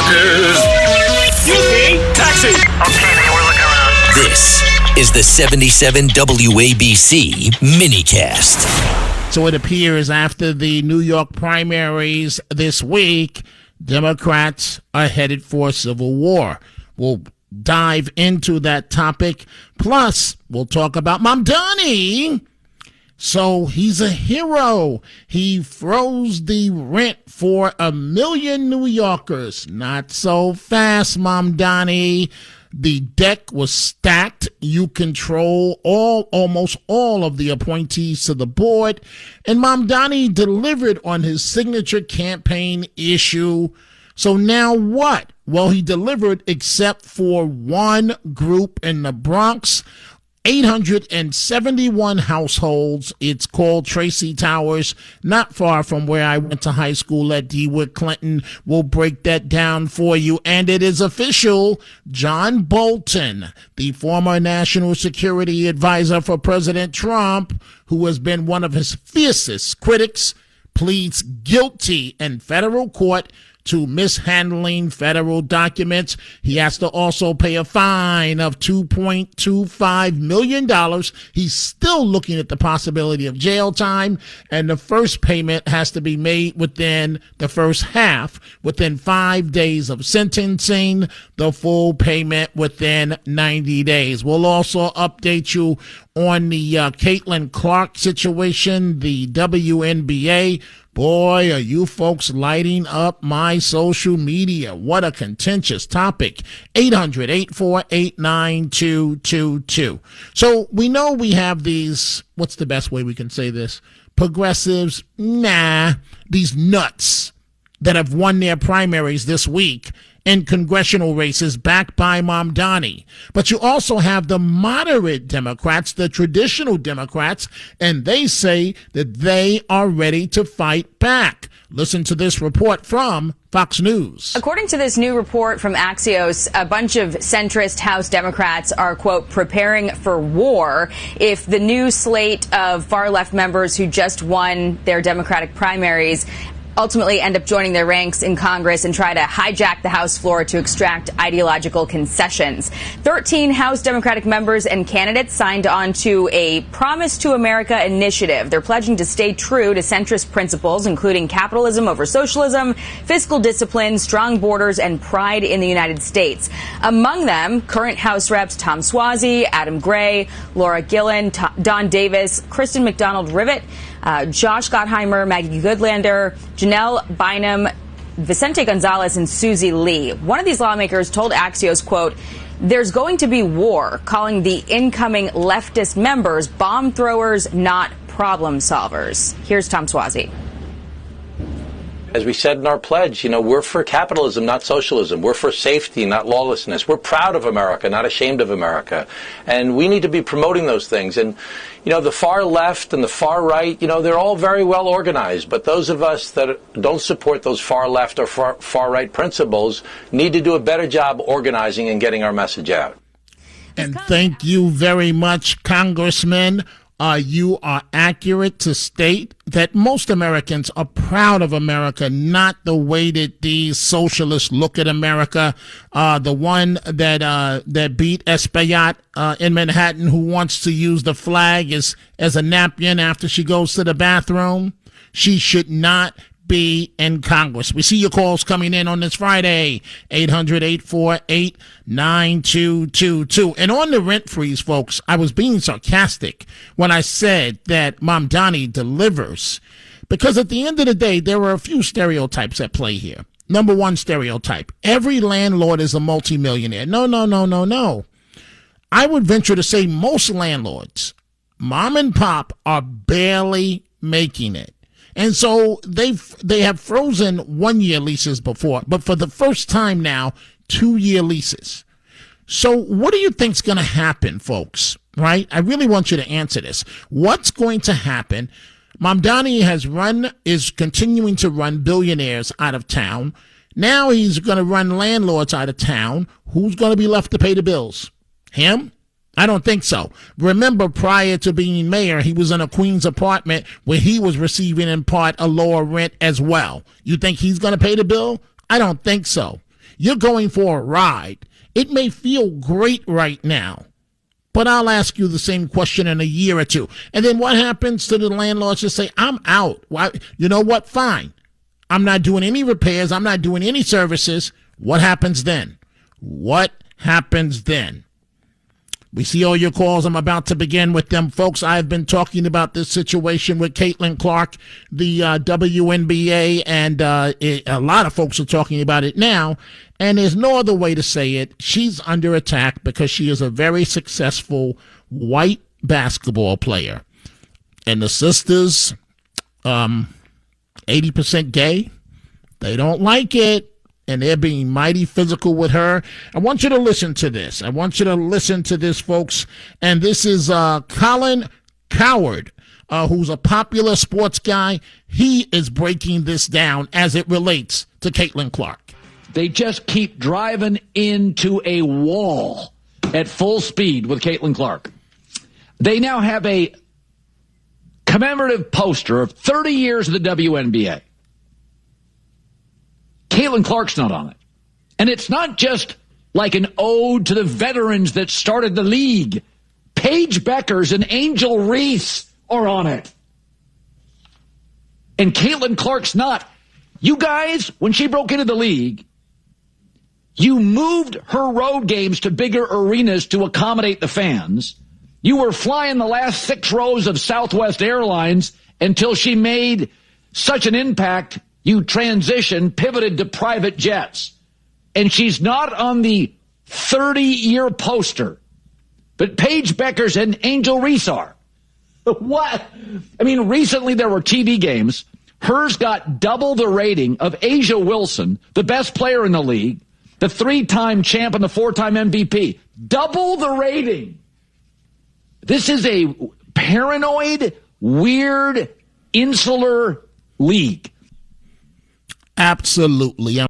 Excuse me, taxi. Okay, man, we're looking around. This is the 77 WABC minicast. So it appears after the New York primaries this week, Democrats are headed for civil war. We'll dive into that topic. Plus, we'll talk about Mamdani. So he's a hero. He froze the rent for 1 million New Yorkers. Not so fast, Mamdani. The deck was stacked. You control almost all of the appointees to the board. And Mamdani delivered on his signature campaign issue. So now what? Well, he delivered except for one group in the Bronx. 871 households. It's called Tracy Towers, not far from where I went to high school at DeWitt Clinton. We'll break that down for you. And it is official. John Bolton, the former national security advisor for President Trump, who has been one of his fiercest critics, pleads guilty in federal court to mishandling federal documents. He has to also pay a fine of $2.25 million. He's still looking at the possibility of jail time, and the first payment has to be made within the first half, within 5 days of sentencing, the full payment within 90 days. We'll also update you on the Caitlin Clark situation, the WNBA. Boy, are you folks lighting up my social media. What a contentious topic. 800-848-9222. So we know we have these, what's the best way we can say this? Progressives, these nuts that have won their primaries this week in congressional races backed by Mamdani. But you also have the moderate Democrats, the traditional Democrats, and they say that they are ready to fight back. Listen to this report from Fox News. According to this new report from Axios, a bunch of centrist House Democrats are, quote, preparing for war if the new slate of far-left members who just won their Democratic primaries ultimately end up joining their ranks in Congress and try to hijack the House floor to extract ideological concessions. 13 House Democratic members and candidates signed on to a Promise to America initiative. They're pledging to stay true to centrist principles, including capitalism over socialism, fiscal discipline, strong borders, and pride in the United States. Among them, current House Reps Tom Suozzi, Adam Gray, Laura Gillen, Don Davis, Kristen McDonald-Rivet, Josh Gottheimer, Maggie Goodlander, Janelle Bynum, Vicente Gonzalez, and Susie Lee. One of these lawmakers told Axios, quote, "There's going to be war," calling the incoming leftist members bomb throwers, not problem solvers. Here's Tom Suozzi. As we said in our pledge, we're for capitalism, not socialism. We're for safety, not lawlessness. We're proud of America, not ashamed of America. And we need to be promoting those things. And, the far left and the far right, they're all very well organized. But those of us that don't support those far left or far right principles need to do a better job organizing and getting our message out. And thank you very much, Congressman. You are accurate to state that most Americans are proud of America, not the way that these socialists look at America. The one that beat Espaillat in Manhattan, who wants to use the flag as a napkin after she goes to the bathroom, she should not be in Congress. We see your calls coming in on this Friday, 800-848-9222. And on the rent freeze, folks, I was being sarcastic when I said that Mamdani delivers, because at the end of the day, there are a few stereotypes at play here. Number one stereotype, every landlord is a multimillionaire. No. I would venture to say most landlords, mom and pop, are barely making it. And so they have frozen 1-year leases before, but for the first time now, 2-year leases. So what do you think's going to happen, folks? Right? I really want you to answer this. What's going to happen? Mamdani is continuing to run billionaires out of town. Now he's going to run landlords out of town. Who's going to be left to pay the bills? Him? I don't think so. Remember, prior to being mayor, he was in a Queens apartment where he was receiving in part a lower rent as well. You think he's going to pay the bill? I don't think so. You're going for a ride. It may feel great right now, but I'll ask you the same question in a year or two. And then what happens to the landlords? Just say, I'm out. Why? You know what? Fine. I'm not doing any repairs. I'm not doing any services. What happens then? What happens then? We see all your calls. I'm about to begin with them, folks. I've been talking about this situation with Caitlin Clark, the WNBA, and a lot of folks are talking about it now. And there's no other way to say it. She's under attack because she is a very successful white basketball player. And the sisters, 80% gay, they don't like it. And they're being mighty physical with her. I want you to listen to this. I want you to listen to this, folks. And this is Colin Cowherd, who's a popular sports guy. He is breaking this down as it relates to Caitlin Clark. They just keep driving into a wall at full speed with Caitlin Clark. They now have a commemorative poster of 30 years of the WNBA. Caitlin Clark's not on it. And it's not just like an ode to the veterans that started the league. Paige Beckers and Angel Reese are on it. And Caitlin Clark's not. You guys, when she broke into the league, you moved her road games to bigger arenas to accommodate the fans. You were flying the last 6 rows of Southwest Airlines until she made such an impact. You pivoted to private jets. And she's not on the 30-year poster. But Paige Beckers and Angel Reese are. What? I mean, recently there were TV games. Hers got double the rating of Asia Wilson, the best player in the league, the 3-time champ and the 4-time MVP. Double the rating. This is a paranoid, weird, insular league. Absolutely.